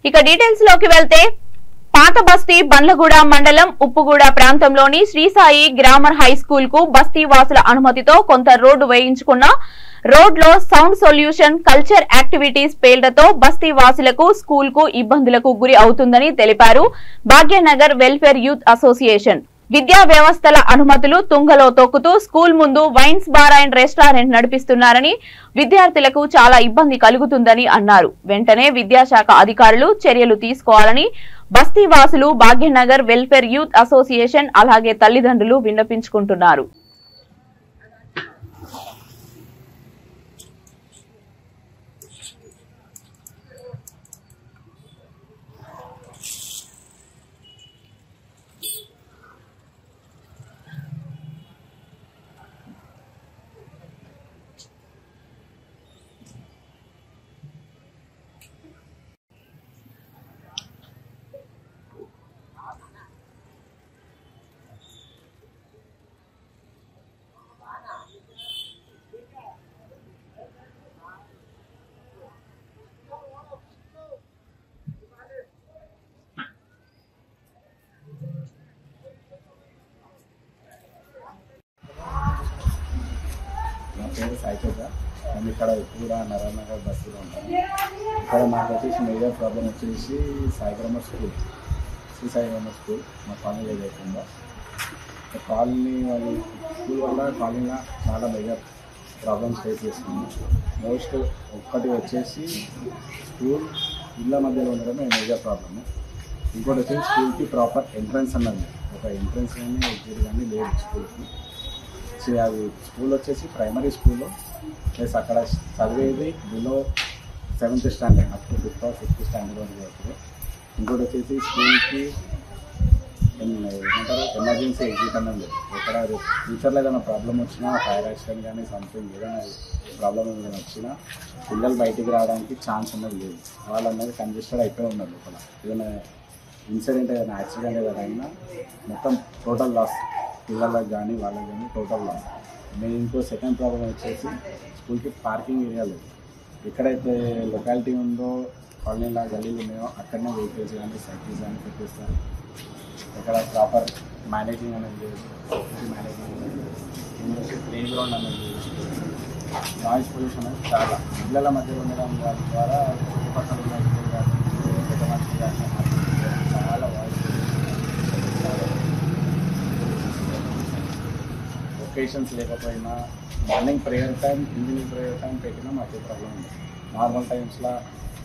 ఇక డీటెయిల్స్ లోకి వెళ్తే పాత బస్తీ బండ్లగూడ మండలం ఉప్పుగూడ ప్రాంతంలోని శ్రీసాయి గ్రామర్ హై స్కూల్ కు బస్తీ వాసుల అనుమతితో కొంత రోడ్డు వేయించుకున్న రోడ్ లో సౌండ్ సొల్యూషన్ కల్చర్ యాక్టివిటీస్ పేర్లతో బస్తీ వాసులకు స్కూల్ కు ఇబ్బందులకు గురి అవుతుందని తెలిపారు భాగ్యనగర్ వెల్ఫేర్ యూత్ అసోసియేషన్. విద్యా వ్యవస్థల అనుమతులు తుంగలో తొక్కుతూ స్కూల్ ముందు వైన్స్ బార్ అండ్ రెస్టారెంట్ నడిపిస్తున్నారని, విద్యార్థులకు చాలా ఇబ్బంది కలుగుతుందని అన్నారు. వెంటనే విద్యాశాఖ అధికారులు చర్యలు తీసుకోవాలని బస్తీ వాసులు భాగ్యనగర్ వెల్ఫేర్ యూత్ అసోసియేషన్ అలాగే తల్లిదండ్రులు విన్నపించుకుంటున్నారు. పేరు సాయితేజ. మేము ఇక్కడ ఎక్కువగా నగర్ బస్సులో ఉంటాము. ఇక్కడ మాకు వచ్చేసి మేజర్ ప్రాబ్లం వచ్చేసి Sai grammar school, Shri Sai grammar school మా కాలనీలో లేకుండా కాలనీ వాళ్ళు స్కూల్ వల్ల కాలనీలో చాలా మేజర్ ప్రాబ్లమ్స్ ఫేస్ చేస్తున్నాము. మోస్ట్ ఒక్కటి వచ్చేసి స్కూల్ ఇళ్ళ మధ్యలో ఉండడమే మేజర్ ప్రాబ్లము. ఇంకోటి వచ్చేసి స్కూల్కి ప్రాపర్ ఎంట్రన్స్ అన్నది, ఒక ఎంట్రన్స్ కానీ ఎగ్జిట్ కానీ లేదు స్కూల్కి. అది స్కూల్ వచ్చేసి ప్రైమరీ స్కూల్లో ప్లస్ అక్కడ చదివేది below 7th standard up to 5th or 6th standard వరకు అవుతుంది. ఇంకోటి వచ్చేసి స్కూల్కి ఏమంటారు ఎమర్జెన్సీ ఎగ్జిట్ అన్నది లేదు. ఎక్కడ ఫ్యూచర్లో ఏదైనా ప్రాబ్లం వచ్చినా, ఫైర్ యాక్సిడెంట్ కానీ సంథింగ్ ఏదైనా ప్రాబ్లం ఏదైనా వచ్చినా పిల్లలు బయటికి రావడానికి ఛాన్స్ అన్నది లేదు. వాళ్ళు అన్నది కంజెస్టెడ్ అయిపోయి ఉన్నారు లోపల. ఏదైనా ఇన్సిడెంట్ ఏదైనా యాక్సిడెంట్ ఏదైనా అయినా మొత్తం టోటల్ లాస్, పిల్లలకు కానీ వాళ్ళకి కానీ టోటల్ లాస్. మేము ఇంకో సెకండ్ ప్రాబ్లం వచ్చేసి స్కూల్కి పార్కింగ్ ఏరియా లేదు. ఎక్కడైతే లొకాలిటీ ఉందో కాలనీలా గల్లీలు ఉన్నాయో అక్కడనే వెహికల్స్ కానీ సైకిల్స్ కానీ పెట్టేస్తారు. ఇక్కడ ప్రాపర్ మేనేజింగ్ అనేది లేదు, మేనేజింగ్ అనేది లేదు, ప్లే గ్రౌండ్ అనేది లేదు. నాయిస్ పొల్యూషన్ అనేది చాలా పిల్లల మధ్యలో ఉండడం ద్వారా చుట్టుపక్కల ఉన్న ఇద్దరు కానీ పెద్దమంది కానీ చాలా వాయిస్ ఒకేషన్స్ లేకపోయినా morning prayer time, evening prayer time పెట్టినా మాకు ప్రాబ్లం ఉంది. నార్మల్ టైమ్స్లో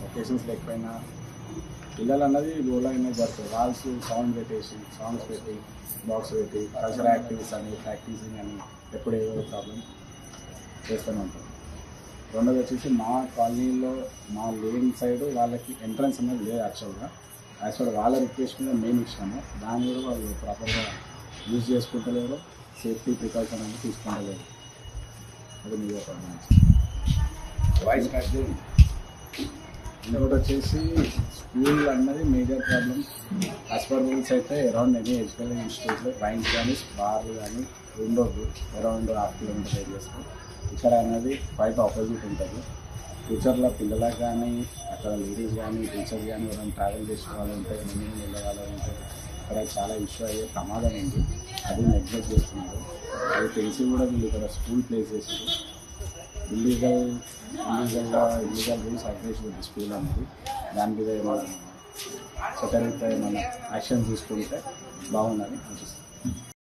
ఒకేషన్స్ లేకపోయినా పిల్లలు అన్నది గోలా అనేది జరుగుతుంది. వాల్స్ సౌండ్ పెట్టేసి సాంగ్స్ పెట్టి బాక్స్ పెట్టి కల్చరల్ యాక్టివిటీస్ అని ప్రాక్టీసింగ్ అని ఎప్పుడు ఏదో ప్రాబ్లం చేస్తూనే ఉంటాం. రెండోది వచ్చేసి మా కాలనీలో మా లేన్ సైడ్ వాళ్ళకి ఎంట్రన్స్ అనేది లేదు. యాక్చువల్గా వాళ్ళ రిక్వెస్ట్ మీద మేము ఇచ్చినాము, దాన్ని కూడా వాళ్ళు ప్రాపర్గా యూజ్ చేసుకుంటలేరు, సేఫ్టీ ప్రికాషన్ అనేది తీసుకుంటలేదు. అది మీద ప్రాబ్లం. Voice cut. ఇంకోటి వచ్చేసి స్కూల్ అన్నది major problem. As per rules అయితే అరౌండ్ ఎనీ ఎడ్యుకేషన్ ఇన్స్టిట్యూట్లో వైన్స్ కానీ బార్లు కానీ ఉండొద్దు అరౌండ్ 1/2 కిలోమీటర్ ఏరియాస్లో. ఇక్కడ అనేది బయట ఆపోజిట్ ఉంటుంది. ఫ్యూచర్లో పిల్లలకు కానీ అక్కడ లేడీస్ కానీ టీచర్స్ కానీ ఎవరైనా ట్రావెల్ చేసే వాళ్ళు ఉంటే, ముందు వెళ్ళే వాళ్ళు ఉంటే అక్కడ చాలా ఇష్యూ అయ్యే ప్రమాదం ఉంది. అది నెగ్లెక్ట్ చేస్తున్నారు. అది తెలిసి కూడా వీళ్ళు ఇక్కడ స్కూల్ ప్లేస్ చేశారు. ఇల్లీగల్ రూల్స్ అగ్రేషన్ స్కూల్ అనేది. దాని మీద ఏమైనా చట్టరీత్యా ఏమైనా యాక్షన్ తీసుకుంటే బాగుందని అనిపిస్తుంది.